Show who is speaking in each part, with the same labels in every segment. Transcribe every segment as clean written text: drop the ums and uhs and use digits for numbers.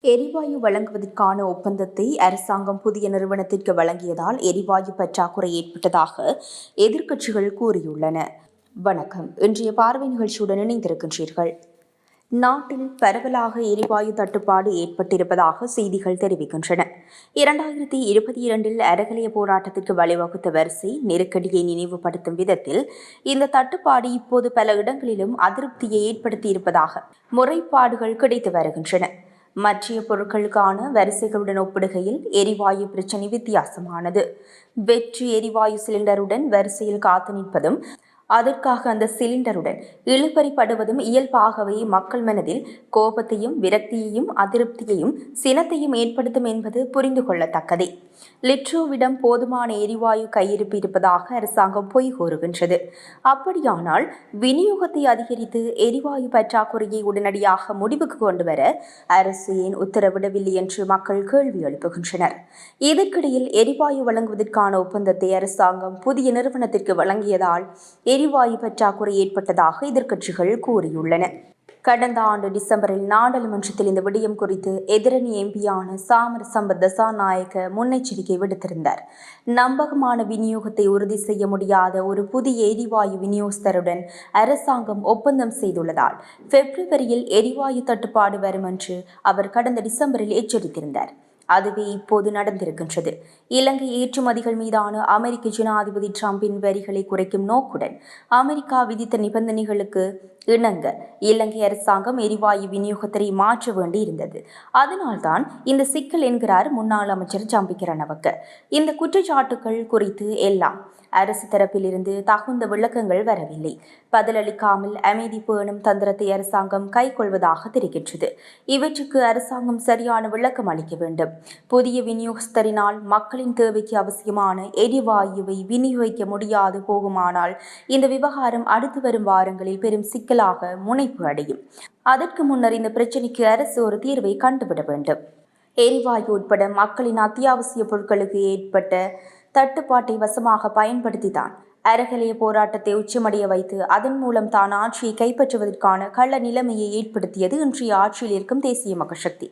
Speaker 1: எரிவாயு வழங்குவதற்கான ஒப்பந்தத்தை அரசாங்கம் புதிய நிறுவனத்திற்கு வழங்கியதால் எரிவாயு பற்றாக்குறை ஏற்பட்டதாக எதிர்க்கட்சிகள் கூறியுள்ளன. வணக்கம். இன்றைய பார்வை நிகழ்ச்சியுடன் இணைந்திருக்கின்றீர்கள். நாட்டில் பரவலாக எரிவாயு தட்டுப்பாடு ஏற்பட்டிருப்பதாக செய்திகள் தெரிவிக்கின்றன. 2022 அறகலைய போராட்டத்திற்கு வழிவகுத்த வரிசை நெருக்கடியை நினைவுபடுத்தும் விதத்தில் இந்த தட்டுப்பாடு இப்போது பல இடங்களிலும் அதிருப்தியை ஏற்படுத்தியிருப்பதாக முறைப்பாடுகள் கிடைத்து வருகின்றன. மற்ற பொருட்களுக்கான வரிசைகளுடன் ஒப்பிடுகையில் எரிவாயு பிரச்சினை வித்தியாசமானது. வெற்று எரிவாயு சிலிண்டருடன் வரிசையில் காத்து நிற்பதும் அதற்காக அந்த சிலிண்டருடன் இழுபறிப்படுவதும் இயல்பாகவே மக்கள் மனதில் கோபத்தையும் விரக்தியையும் அதிருப்தியையும் சினத்தையும் ஏற்படுத்தும் என்பது புரிந்து கொள்ளத்தக்கதே. லிட்ரோவிடம் போதுமான எரிவாயு கையிருப்பு இருப்பதாக அரசாங்கம் பொய் கூறுகின்றது. அப்படியானால் விநியோகத்தை அதிகரித்து எரிவாயு பற்றாக்குறையை உடனடியாக முடிவுக்கு கொண்டு வர அரசு ஏன் உத்தரவிடவில்லை என்று மக்கள் கேள்வி எழுப்புகின்றனர். இதற்கிடையில் எரிவாயு வழங்குவதற்கான ஒப்பந்தத்தை அரசாங்கம் புதிய நிறுவனத்திற்கு வழங்கியதால் எரிவாயு பற்றாக்குறை ஏற்பட்டதாக எதிர்க்கட்சிகள் கூறியுள்ளன. கடந்த ஆண்டு டிசம்பரில் நாடாளுமன்றத்தில் இந்த விடயம் குறித்து எதிரணி எம்பியான சாமரசம்ப தசாநாயக்க முன்னெச்சரிக்கை விடுத்திருந்தார். நம்பகமான விநியோகத்தை உறுதி செய்ய முடியாத ஒரு புதிய எரிவாயு விநியோகஸ்தருடன் அரசாங்கம் ஒப்பந்தம் செய்துள்ளதால் பிப்ரவரியில் எரிவாயு தட்டுப்பாடு வரும் என்று அவர் கடந்த டிசம்பரில் எச்சரித்திருந்தார். அதுவே இப்போது நடந்திருக்கின்றது. இலங்கை ஏற்றுமதிகள் மீதான அமெரிக்க ஜனாதிபதி டிரம்பின் வரிகளை குறைக்கும் நோக்குடன் அமெரிக்கா விதித்த நிபந்தனைகளுக்கு இணங்க இலங்கை அரசாங்கம் எரிவாயு விநியோகத்தை மாற்ற வேண்டி இருந்தது. அதனால்தான் இந்த சிக்கல் என்கிறார் முன்னாள் அமைச்சர் ஜம்பிக்க ரணவக்க. இந்த குற்றச்சாட்டுகள் குறித்து எல்லாம் அரசு தரப்பிலிருந்து தகுந்த விளக்கங்கள் வரவில்லை. பதிலளிக்காமல் அமைதி பேணும் தந்திரத்தை அரசாங்கம் கைக்கொள்வதாக தெரிகின்றது. இவற்றுக்கு அரசாங்கம் சரியான விளக்கம் அளிக்க வேண்டும். புதிய விநியோகஸ்தரினால் மக்களின் தேவைக்கு அவசியமான எரிவாயுவை விநியோகிக்க முடியாது போகுமானால் இந்த விவகாரம் அடுத்து வரும் வாரங்களில் பெரும் சிக்கலாக முனைப்பு அடையும். அதற்கு முன்னர் இந்த பிரச்சினைக்கு அரசு ஒரு தீர்வை கண்டுவிட வேண்டும். எரிவாயு உட்பட மக்களின் அத்தியாவசிய பொருட்களுக்கு ஏற்பட்ட தட்டுப்பாட்டை வசமாக பயன்படுத்தித்தான் அறகலைய போராட்டத்தை உச்சமடைய வைத்து அதன் மூலம் தான் ஆட்சியை கைப்பற்றுவதற்கான கள்ள நிலைமையை ஏற்படுத்தியது இன்றைய ஆட்சியில் இருக்கும் தேசிய மக்கள் சக்தி.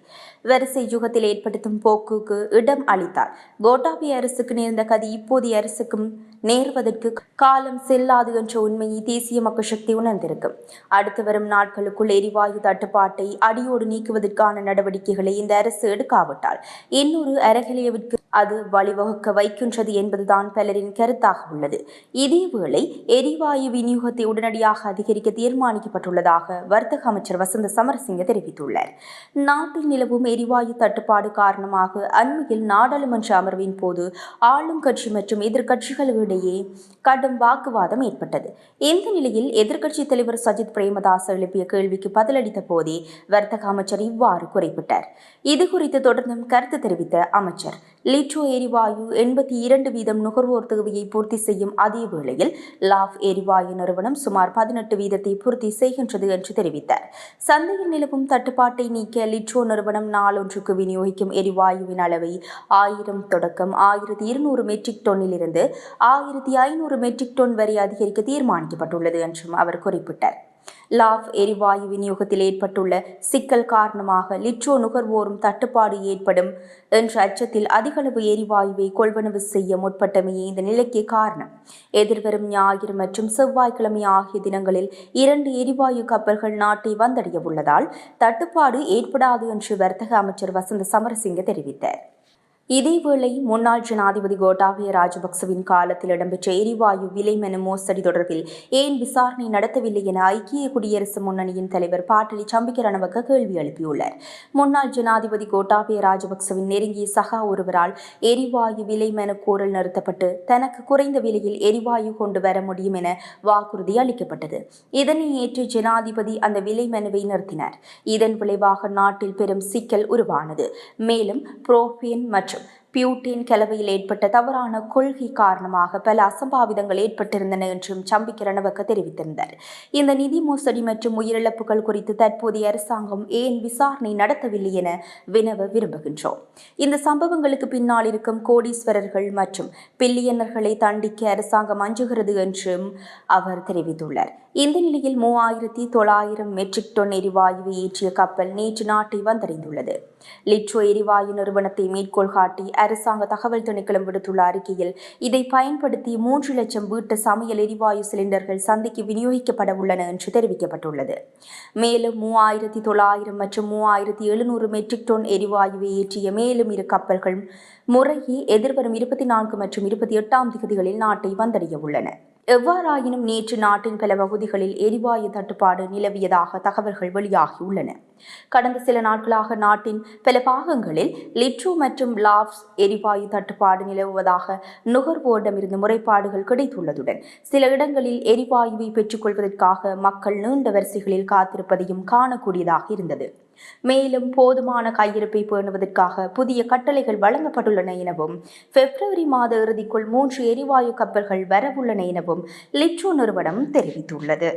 Speaker 1: வரிசை யுகத்தில் ஏற்படுத்தும் போக்குக்கு இடம் அளித்தார். கோட்டாபய அரசுக்கு நேர்ந்த கதி இப்போதைய அரசுக்கும் நேர்வதற்கு காலம் செல்லாது என்ற உண்மையை தேசிய மக்கள் சக்தி உணர்ந்திருக்கும். அடுத்து வரும் நாட்களுக்குள் எரிவாயு தட்டுப்பாட்டை அடியோடு நீக்குவதற்கான நடவடிக்கைகளை இந்த அரசு எடுக்காவிட்டால் இன்னொரு அறகலையவிற்கு அது வழிவகுக்க வைக்கின்றது என்பதுதான் பலரின் கருத்தாக உள்ளது. இதேவேளை எரிவாயு விநியோகத்தை உடனடியாக அதிகரிக்க தீர்மானிக்கப்பட்டுள்ளதாக வர்த்தக அமைச்சர் வசந்த சமரசிங்க தெரிவித்துள்ளார். நாட்டில் நிலவும் எரிவாயு தட்டுப்பாடு காரணமாக அண்மையில் நாடாளுமன்ற அமர்வின் போது ஆளும் கட்சி மற்றும் எதிர்க்கட்சிகளிடையே கடும் வாக்குவாதம் ஏற்பட்டது. இந்த நிலையில் எதிர்க்கட்சித் தலைவர் சஜித் பிரேமதாஸ் எழுப்பிய கேள்விக்கு பதிலளித்த போதே வர்த்தக அமைச்சர் இவ்வாறு குறிப்பிட்டார். இதுகுறித்து தொடர்ந்தும் கருத்து தெரிவித்த அமைச்சர் லிட்ரோ எரிவாயு 82% நுகர்வோர் தேவையை பூர்த்தி செய்யும் அதே வேளையில் லாஃப் எரிவாயு நிறுவனம் சுமார் 18% பூர்த்தி செய்கின்றது என்று தெரிவித்தார். சந்தையில் நிலவும் தட்டுப்பாட்டை நீக்க லிட்ரோ நிறுவனம் நாளொன்றுக்கு விநியோகிக்கும் எரிவாயுவின் அளவை 1000 தொடக்கம் 1200 மெட்ரிக் டொன்னிலிருந்து 1500 மெட்ரிக் டன் வரை அதிகரிக்க தீர்மானிக்கப்பட்டுள்ளது என்றும் அவர் குறிப்பிட்டார். லாஃப் எரிவாயு விநியோகத்தில் ஏற்பட்டுள்ள சிக்கல் காரணமாக லிட்ரோ நுகர்வோரும் தட்டுப்பாடு ஏற்படும் என்ற அச்சத்தில் அதிகளவு எரிவாயுவை கொள்வனவு செய்ய முற்பட்டமையே இந்த நிலைக்கு காரணம். எதிர்வரும் ஞாயிறு மற்றும் செவ்வாய்க்கிழமை ஆகிய தினங்களில் 2 எரிவாயு கப்பல்கள் நாட்டை வந்தடைய உள்ளதால் தட்டுப்பாடு ஏற்படாது என்று வர்த்தக அமைச்சர் வசந்த சமரசிங்க தெரிவித்தார். இதேவேளை முன்னாள் ஜனாதிபதி கோட்டாபய ராஜபக்சவின் காலத்தில் இடம்பெற்ற எரிவாயு விலை மனு மோசடி தொடர்பில் ஏன் விசாரணை நடத்தவில்லை என ஐக்கிய குடியரசு முன்னணியின் தலைவர் பாட்டலி சம்பிக்க ரணவக்க கேள்வி எழுப்பியுள்ளார். முன்னாள் ஜனாதிபதி கோட்டாபய ராஜபக்சவின் நெருங்கிய சகா ஒருவரால் எரிவாயு விலை மனு கோரல் நிறுத்தப்பட்டு தனக்கு குறைந்த விலையில் எரிவாயு கொண்டு வர முடியும் என வாக்குறுதி அளிக்கப்பட்டது. இதனை ஏற்று ஜனாதிபதி அந்த விலை மனுவை நிறுத்தினார். இதன் விளைவாக நாட்டில் பெரும் சிக்கல் உருவானது. மேலும் புரோபேன் மற்றும் பியூட்டேன் கலவையில் ஏற்பட்ட தவறான கொள்கை காரணமாக பல அசம்பாவிதங்கள் ஏற்பட்டிருந்தன என்றும் சம்பிக்க ரணவக்க தெரிவித்திருந்தார். இந்த நிதி மோசடி மற்றும் உயிரிழப்புகள் குறித்து தற்போதைய அரசாங்கம் ஏன் விசாரணை நடத்தவில்லை என வினவ விரும்புகின்றோம். இந்த சம்பவங்களுக்கு பின்னால் இருக்கும் கோடீஸ்வரர்கள் மற்றும் பில்லியனர்களை தண்டிக்க அரசாங்கம் அஞ்சுகிறது என்றும் அவர் தெரிவித்துள்ளார். இந்த நிலையில் 3900 மெட்ரிக் டன் எரிவாயுவை ஏற்றிய கப்பல் நேற்று நாட்டை வந்தடைந்துள்ளது. லிட்ரோ எரிவாயு நிறுவனத்தை மேற்கோள் காட்டி அரசாங்க தகவல் திணைக்களம் விடுத்துள்ள அறிக்கையில் இதை பயன்படுத்தி 3 லட்சம் வீட்டு சமையல் எரிவாயு சிலிண்டர்கள் சந்தைக்கு விநியோகிக்கப்பட உள்ளன என்று தெரிவிக்கப்பட்டுள்ளது. மேலும் 3900 மற்றும் 3700 மெட்ரிக் டன் எரிவாயுவை ஏற்றிய மேலும் 2 கப்பல்கள் முறையே எதிர்வரும் 24 மற்றும் 28ஆம் தேதிகளில் நாட்டை வந்தடைய உள்ளன. எவ்வாறாயினும் நேற்று நாட்டின் பல பகுதிகளில் எரிவாயு தட்டுப்பாடு நிலவியதாக தகவல்கள் வெளியாகியுள்ளன. கடந்த சில நாட்களாக நாட்டின் பல பாகங்களில் லிட்ரோ மற்றும் லாப்ஸ் எரிவாயு தட்டுப்பாடு நிலவுவதாக நுகர்வோரிடமிருந்து முறைப்பாடுகள் கிடைத்துள்ளதுடன் சில இடங்களில் எரிவாயுவை பெற்றுக்கொள்வதற்காக மக்கள் நீண்ட வரிசைகளில் காத்திருப்பதையும் காணக்கூடியதாக இருந்தது. மேலும் போதுமான கையிருப்பை பேணுவதற்காக புதிய கட்டளைகள் வழங்கப்பட்டுள்ளன எனவும் பிப்ரவரி மாத இறுதிக்குள் 3 எரிவாயு கப்பல்கள் வரவுள்ளன எனவும் லிட்ரோ நிறுவனம் தெரிவித்துள்ளது.